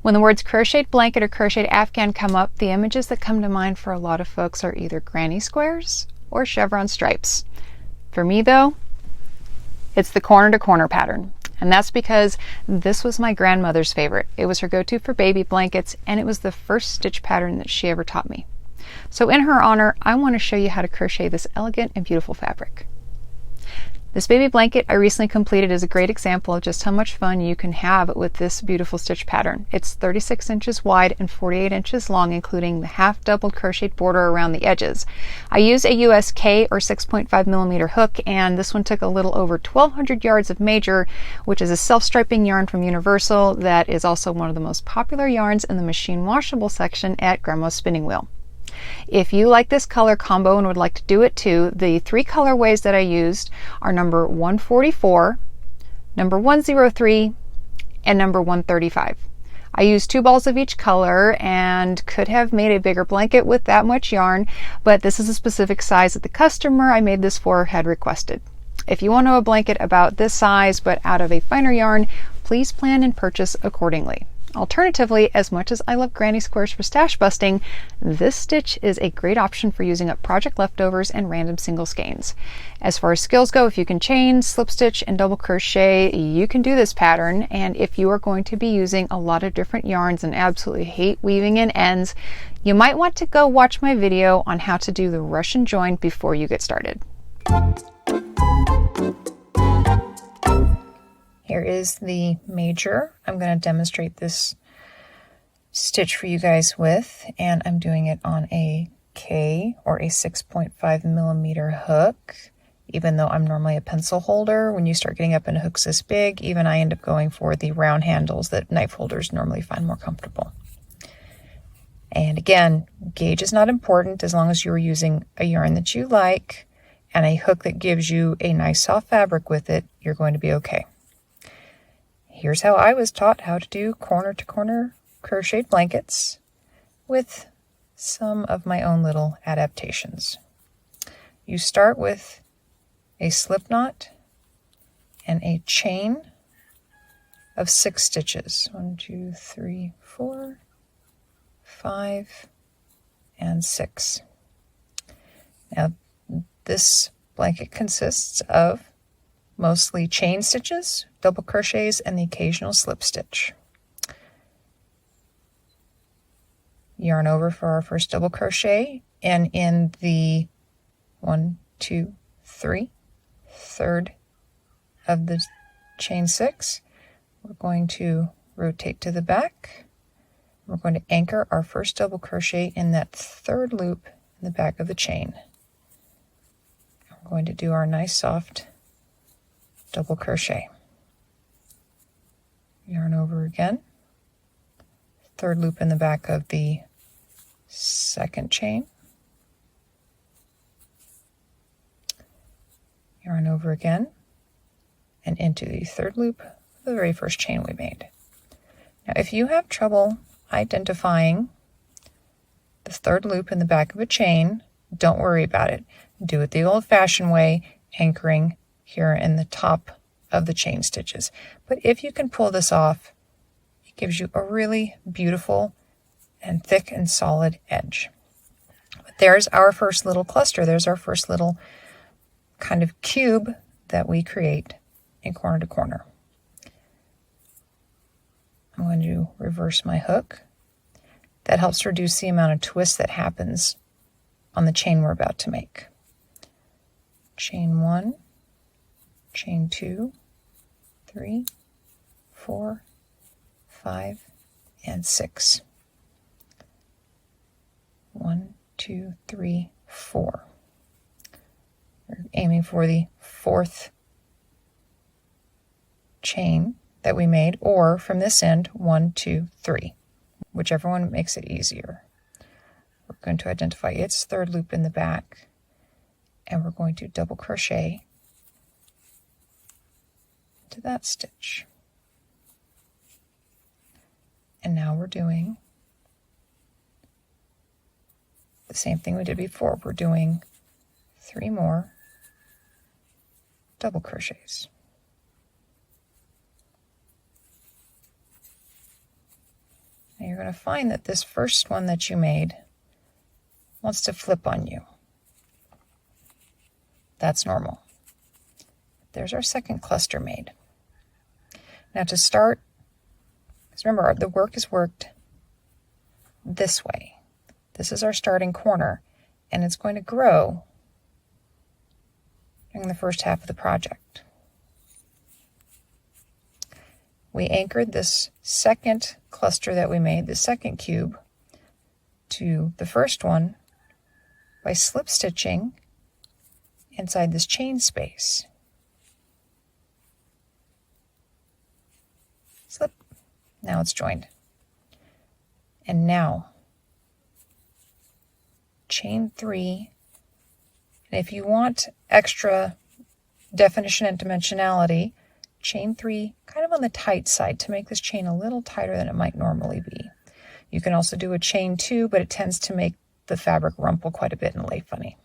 When the words crocheted blanket or crocheted afghan come up, the images that come to mind for a lot of folks are either granny squares or chevron stripes. For me though, it's the corner to corner pattern. And that's because this was my grandmother's favorite. It was her go-to for baby blankets, and it was the first stitch pattern that she ever taught me. So in her honor, I want to show you how to crochet this elegant and beautiful fabric. This baby blanket I recently completed is a great example of just how much fun you can have with this beautiful stitch pattern. It's 36 inches wide and 48 inches long, including the half double crocheted border around the edges. I used a USK or 6.5 millimeter hook, and this one took a little over 1,200 yards of major, which is a self-striping yarn from Universal that is also one of the most popular yarns in the machine washable section at Grandma's Spinning Wheel. If you like this color combo and would like to do it too, the 3 colorways that I used are number 144, number 103, and number 135. I used 2 balls of each color and could have made a bigger blanket with that much yarn, but this is a specific size that the customer I made this for had requested. If you want a blanket about this size but out of a finer yarn, please plan and purchase accordingly. Alternatively, as much as I love granny squares for stash busting, this stitch is a great option for using up project leftovers and random single skeins. As far as skills go, if you can chain, slip stitch, and double crochet, you can do this pattern. And if you are going to be using a lot of different yarns and absolutely hate weaving in ends, you might want to go watch my video on how to do the Russian join before you get started. Here is the major I'm going to demonstrate this stitch for you guys with, and I'm doing it on a K or a 6.5 millimeter hook. Even though I'm normally a pencil holder, when you start getting up in hooks this big, even I end up going for the round handles that knife holders normally find more comfortable. And again, gauge is not important as long as you're using a yarn that you like and a hook that gives you a nice soft fabric with it, you're going to be okay. Here's how I was taught how to do corner-to-corner crocheted blankets with some of my own little adaptations. You start with a slip knot and a chain of 6 stitches. 1, 2, 3, 4, 5, and 6. Now, this blanket consists of mostly chain stitches, double crochets, and the occasional slip stitch. Yarn over for our first double crochet, and in the 1, 2, 3, third of the chain 6, we're going to rotate to the back. We're going to anchor our first double crochet in that 3rd loop in the back of the chain. We're going to do our nice soft double crochet. Yarn over again, 3rd loop in the back of the 2nd chain, yarn over again, and into the 3rd loop of the very first chain we made. Now if you have trouble identifying the 3rd loop in the back of a chain, don't worry about it. Do it the old-fashioned way, anchoring here in the top of the chain stitches. But if you can pull this off, it gives you a really beautiful and thick and solid edge. But there's our first little cluster. There's our first little kind of cube that we create in corner to corner. I'm going to reverse my hook. That helps reduce the amount of twist that happens on the chain we're about to make. Chain 1, chain 2, 3, 4, 5, and 6. 1, 2, 3, 4. We're aiming for the 4th chain that we made, or from this end, 1, 2, 3, whichever one makes it easier. We're going to identify its 3rd loop in the back, and we're going to double crochet to that stitch. And now we're doing the same thing we did before. We're doing 3 more double crochets. you're going to find that this first one that you made wants to flip on you. That's normal. There's our second cluster made. Now to start, because remember, the work is worked this way. This is our starting corner, and it's going to grow during the first half of the project. We anchored this second cluster that we made, the second cube, to the first one by slip stitching inside this chain space. Slip. Now it's joined. And now chain 3. And if you want extra definition and dimensionality, chain 3 kind of on the tight side to make this chain a little tighter than it might normally be. You can also do a chain 2, but it tends to make the fabric rumple quite a bit and lay funny.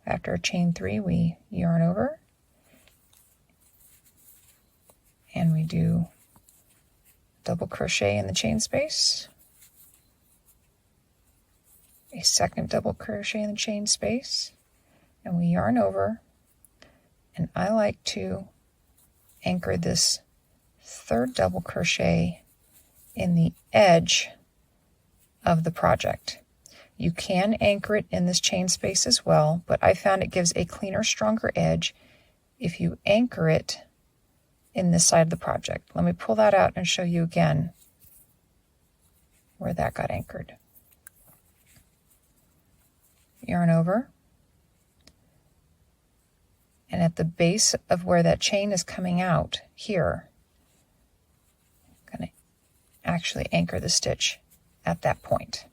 After a chain 3, we yarn over and we do double crochet in the chain space, a second double crochet in the chain space, and we yarn over, and I like to anchor this third double crochet in the edge of the project. You can anchor it in this chain space as well, but I found it gives a cleaner, stronger edge if you anchor it in this side of the project. Let me pull that out and show you again where that got anchored. Yarn over, and at the base of where that chain is coming out here, I'm going to actually anchor the stitch at that point.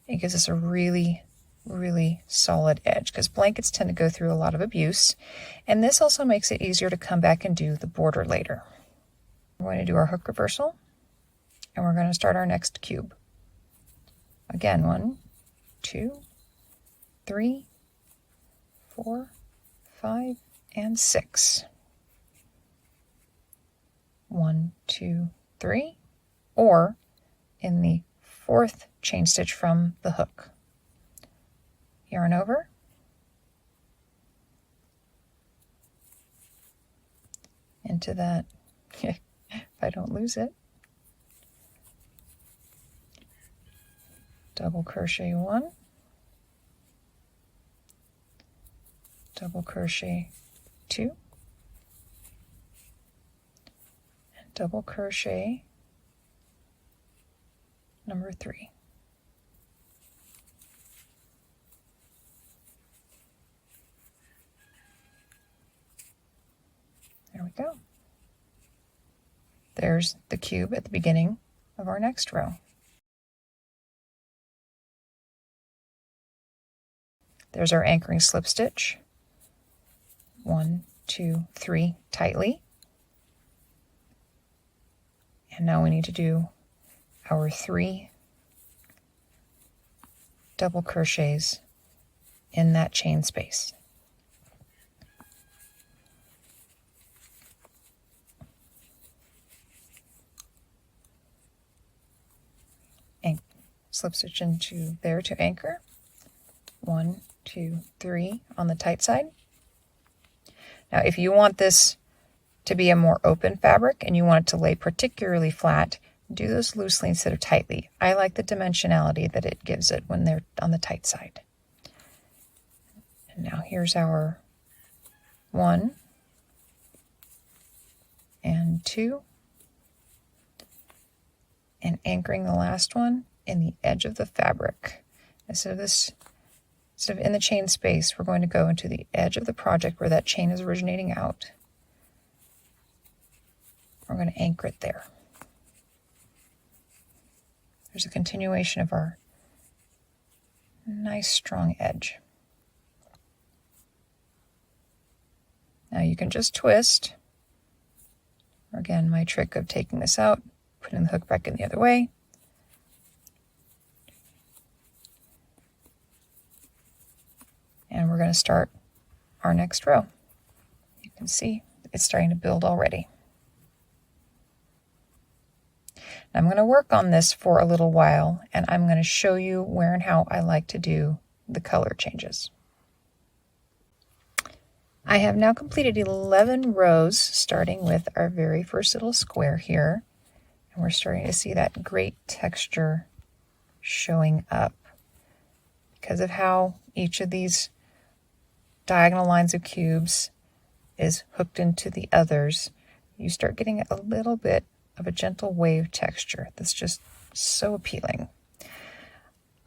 It gives us a really, really solid edge because blankets tend to go through a lot of abuse, and this also makes it easier to come back and do the border later. We're going to do our hook reversal, and we're going to start our next cube. Again, 1, 2, 3, 4, 5, and 6. 1, 2, 3, or in the fourth chain stitch from the hook. Yarn over, into that, if I don't lose it, double crochet 1, double crochet 2, and double crochet number 3. There we go. There's the cube at the beginning of our next row. There's our anchoring slip stitch. 1, 2, 3 tightly. And now we need to do our 3 double crochets in that chain space. And slip stitch into there to anchor. 1, 2, 3 on the tight side. Now if you want this to be a more open fabric and you want it to lay particularly flat, do those loosely instead of tightly. I like the dimensionality that it gives it when they're on the tight side. And now here's our 1 and 2, and anchoring the last one in the edge of the fabric. Instead of in the chain space, we're going to go into the edge of the project where that chain is originating out. We're going to anchor it there. There's a continuation of our nice strong edge. Now you can just twist. Again, my trick of taking this out, putting the hook back in the other way. And we're going to start our next row. You can see it's starting to build already. I'm going to work on this for a little while, and I'm going to show you where and how I like to do the color changes. I have now completed 11 rows, starting with our very first little square here, and we're starting to see that great texture showing up because of how each of these diagonal lines of cubes is hooked into the others. You start getting a little bit of a gentle wave texture that's just so appealing.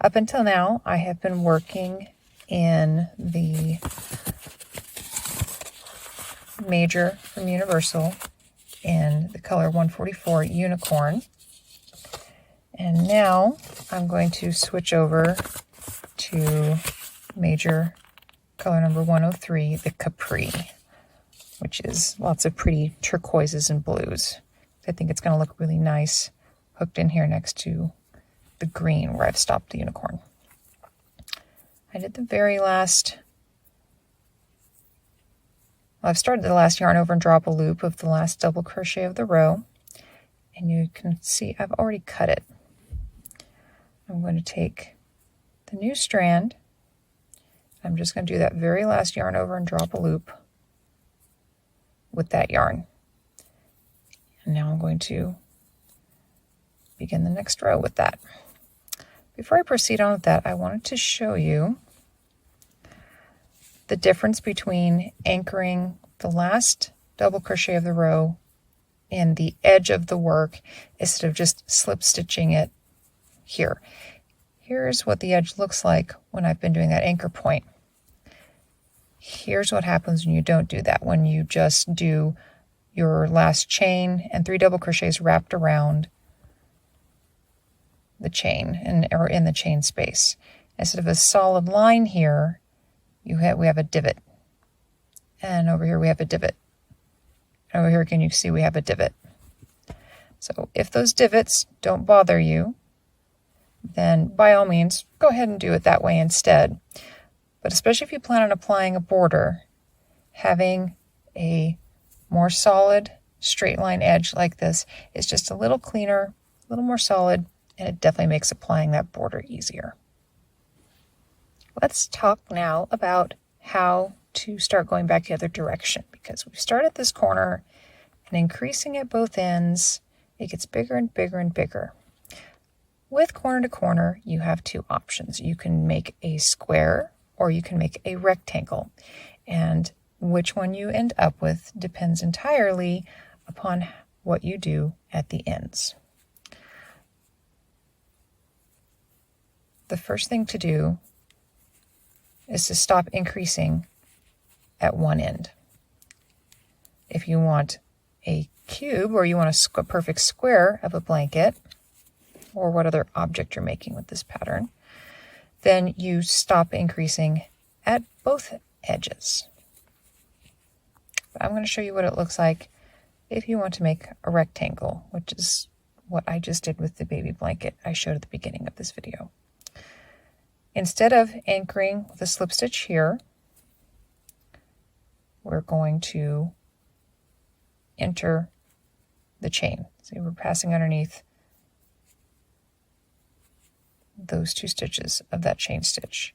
Up until now, I have been working in the major from Universal in the color 144 Unicorn. And now I'm going to switch over to major color number 103, the Capri, which is lots of pretty turquoises and blues. I think it's going to look really nice hooked in here next to the green where I've stopped the unicorn. I did the very last, well, I've started the last yarn over and drop a loop of the last double crochet of the row, and you can see I've already cut it. I'm going to take the new strand. I'm just going to do that very last yarn over and drop a loop with that yarn. And now I'm going to begin the next row with that. Before I proceed on with that, I wanted to show you the difference between anchoring the last double crochet of the row in the edge of the work instead of just slip stitching it here. Here's what the edge looks like when I've been doing that anchor point. Here's what happens when you don't do that, when you just do your last chain and 3 double crochets wrapped around the chain or in the chain space. Instead of a solid line here, we have a divot. And over here we have a divot. Over here again you can see we have a divot. So if those divots don't bother you, then by all means go ahead and do it that way instead. But especially if you plan on applying a border, having a more solid straight line edge like this is just a little cleaner, a little more solid, and it definitely makes applying that border easier. Let's talk now about how to start going back the other direction, because we've started this corner and increasing at both ends, it gets bigger and bigger and bigger. With corner to corner, you have 2 options. You can make a square or you can make a rectangle, and which one you end up with depends entirely upon what you do at the ends. The first thing to do is to stop increasing at one end. If you want a cube or you want a perfect square of a blanket, or what other object you're making with this pattern, then you stop increasing at both edges. But I'm going to show you what it looks like if you want to make a rectangle, which is what I just did with the baby blanket I showed at the beginning of this video. Instead of anchoring with a slip stitch here, we're going to enter the chain. So we're passing underneath those 2 stitches of that chain stitch,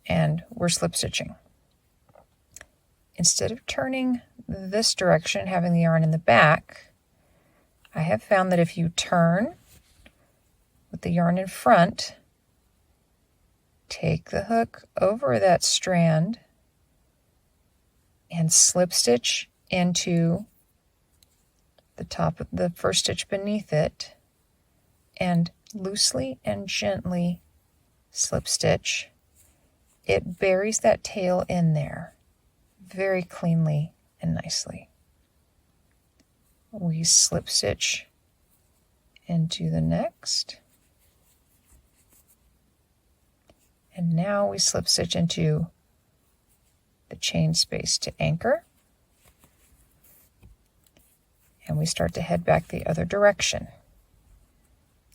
and we're slip stitching. Instead of turning this direction, having the yarn in the back, I have found that if you turn with the yarn in front, take the hook over that strand and slip stitch into the top of the first stitch beneath it, and loosely and gently slip stitch, it buries that tail in there very cleanly and nicely. We slip stitch into the next, and now we slip stitch into the chain space to anchor, and we start to head back the other direction.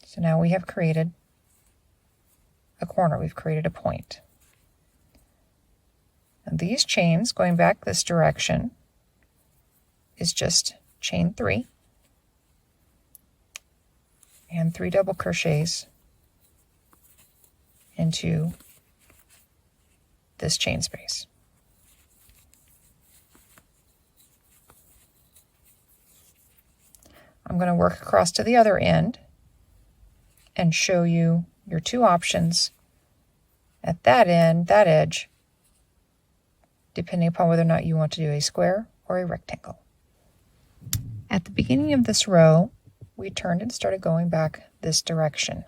So now we have created a corner, we've created a point. And these chains going back this direction is just chain 3, and 3 double crochets into this chain space. I'm going to work across to the other end and show you your 2 options at that end, that edge, depending upon whether or not you want to do a square or a rectangle. At the beginning of this row, we turned and started going back this direction.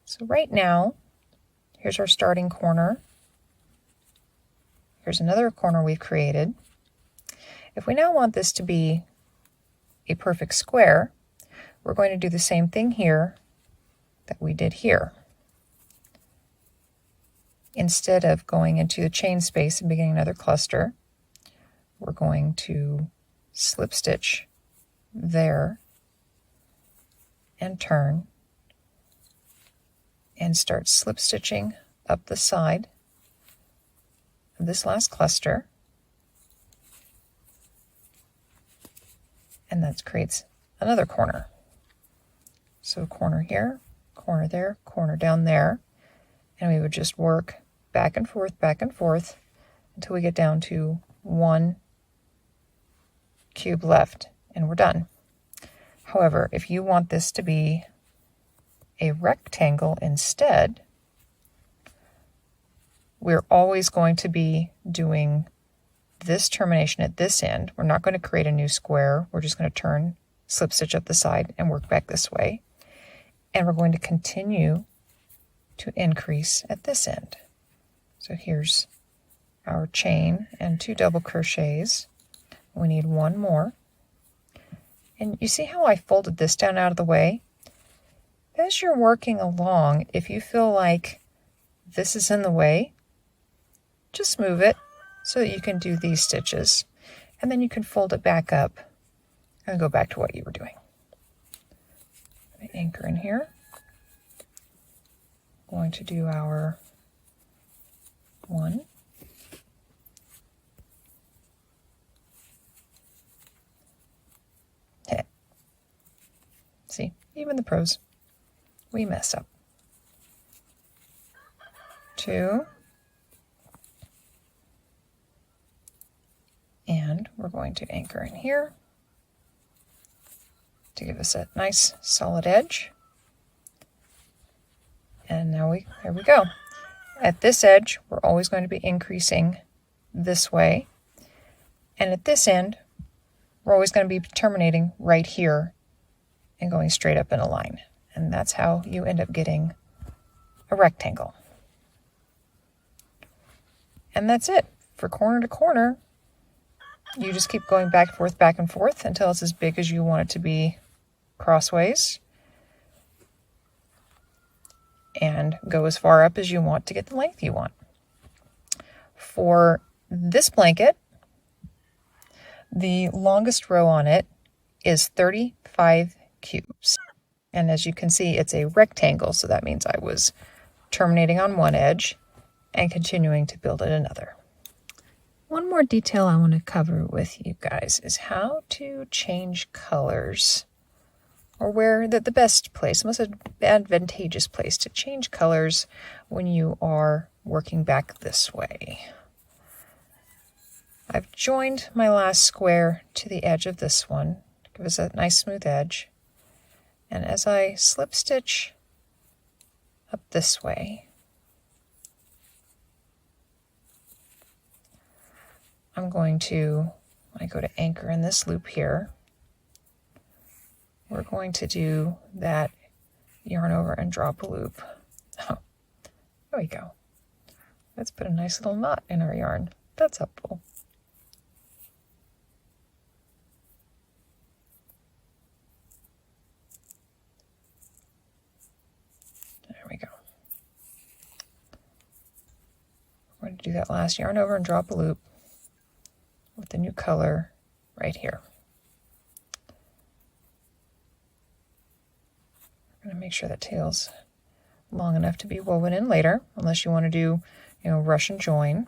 So right now, here's our starting corner. Here's another corner we've created. If we now want this to be a perfect square, we're going to do the same thing here that we did here. Instead of going into the chain space and beginning another cluster, we're going to slip stitch there and turn and start slip stitching up the side of this last cluster, and that creates another corner. So corner here, corner there, corner down there, and we would just work back and forth until we get down to 1 cube left and we're done. However, if you want this to be a rectangle instead, we're always going to be doing this termination at this end. We're not going to create a new square. We're just going to turn, slip stitch up the side and work back this way. And we're going to continue to increase at this end. So here's our chain and 2 double crochets. We need 1 more. And you see how I folded this down out of the way? As you're working along, if you feel like this is in the way, just move it so that you can do these stitches. And then you can fold it back up and go back to what you were doing. Let me anchor in here. I'm going to do our 1. See, even the pros, we mess up. 2. And we're going to anchor in here to give us a nice solid edge. And now there we go. At this edge, we're always going to be increasing this way. And at this end, we're always going to be terminating right here and going straight up in a line. And that's how you end up getting a rectangle. And that's it. For corner to corner, you just keep going back and forth until it's as big as you want it to be crossways. And go as far up as you want to get the length you want. For this blanket, the longest row on it is 35 cubes. And as you can see, it's a rectangle, so that means I was terminating on one edge and continuing to build at another. One more detail I want to cover with you guys is how to change colors, or where the best place, most advantageous place to change colors when you are working back this way. I've joined my last square to the edge of this one to give us a nice smooth edge. And as I slip stitch up this way, I'm going to, when I go to anchor in this loop here, we're going to do that yarn over and drop a loop. Oh, there we go. Let's put a nice little knot in our yarn. That's helpful. There we go. We're going to do that last yarn over and drop a loop with the new color right here. We're going to make sure that tail's long enough to be woven in later, unless you want to do, rush and join.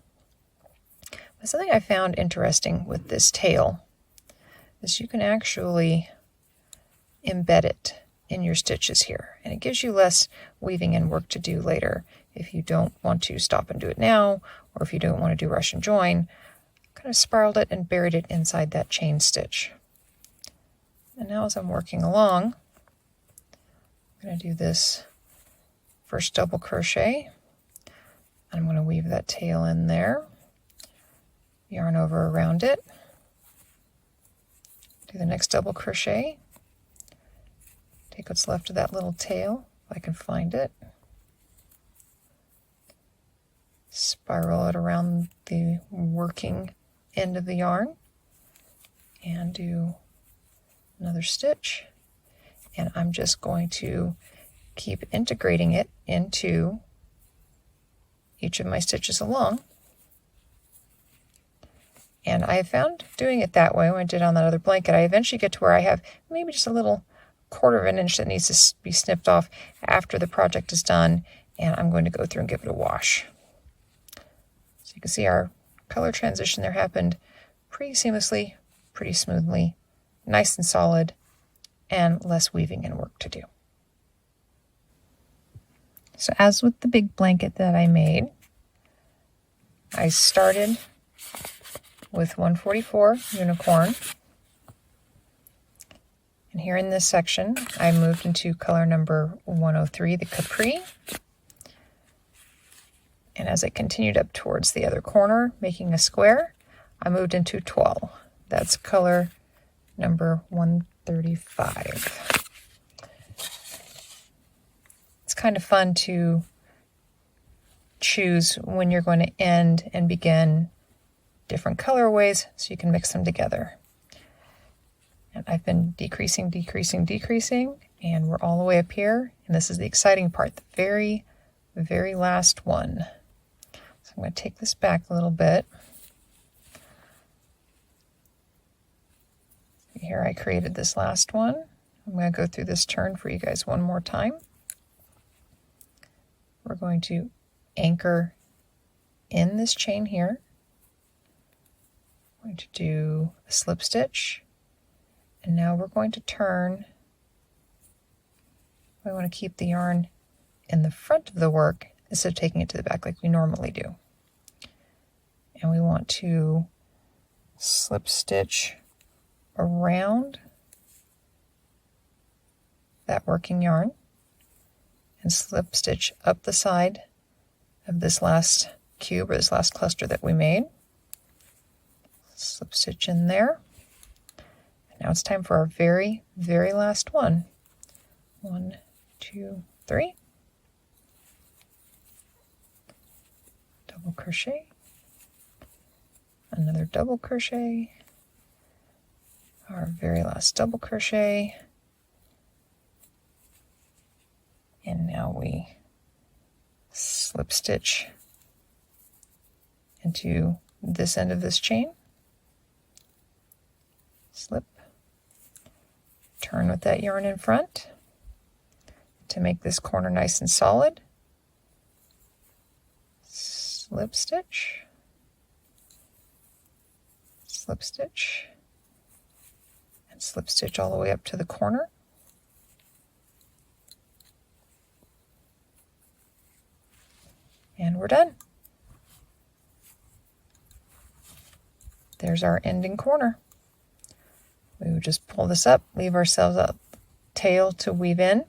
But something I found interesting with this tail is you can actually embed it in your stitches here, and it gives you less weaving and work to do later if you don't want to stop and do it now, or if you don't want to do rush and join. Kind of spiraled it and buried it inside that chain stitch. And now as I'm working along, I'm going to do this first double crochet. I'm going to weave that tail in there, yarn over around it, do the next double crochet, take what's left of that little tail, if I can find it, spiral it around the working end of the yarn, and do another stitch. And I'm just going to keep integrating it into each of my stitches along. And I found doing it that way when I did on that other blanket, I eventually get to where I have maybe just a little 1/4 of an inch that needs to be snipped off after the project is done, and I'm going to go through and give it a wash. So you can see our color transition there happened pretty seamlessly, pretty smoothly, nice and solid, and less weaving and work to do. So as with the big blanket that I made, I started with 144 unicorn, and here in this section I moved into color number 103, the Capri, and as I continued up towards the other corner making a square, I moved into Toile. That's color number 135. It's kind of fun to choose when you're going to end and begin different colorways so you can mix them together. And I've been decreasing, and we're all the way up here, and this is the exciting part, the very, very last one. So I'm going to take this back a little bit. Here I created this last one. I'm going to go through this turn for you guys one more time. We're going to anchor in this chain here. I'm going to do a slip stitch, and now we're going to turn. I want to keep the yarn in the front of the work instead of taking it to the back like we normally do. And we want to slip stitch around that working yarn and slip stitch up the side of this last cube or this last cluster that we made. Slip stitch in there. And now it's time for our very, very last one. 1, 2, 3. Double crochet. Another double crochet. Our very last double crochet. And now we slip stitch into this end of this chain. Slip. Turn with that yarn in front to make this corner nice and solid. Slip stitch. Slip stitch. And slip stitch all the way up to the corner. And we're done. There's our ending corner. We would just pull this up, leave ourselves a tail to weave in.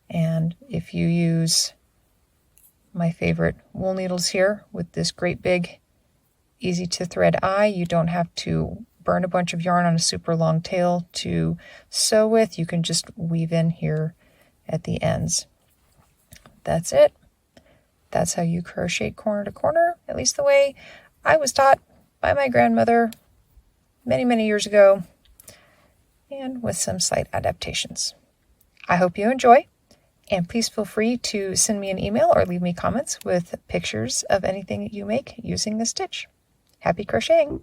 And if you use my favorite wool needles here with this great big easy to thread eye, you don't have to burn a bunch of yarn on a super long tail to sew with. You can just weave in here at the ends. That's it. That's how you crochet corner to corner, at least the way I was taught by my grandmother many, many years ago, and with some slight adaptations. I hope you enjoy, and please feel free to send me an email or leave me comments with pictures of anything that you make using this stitch. Happy crocheting!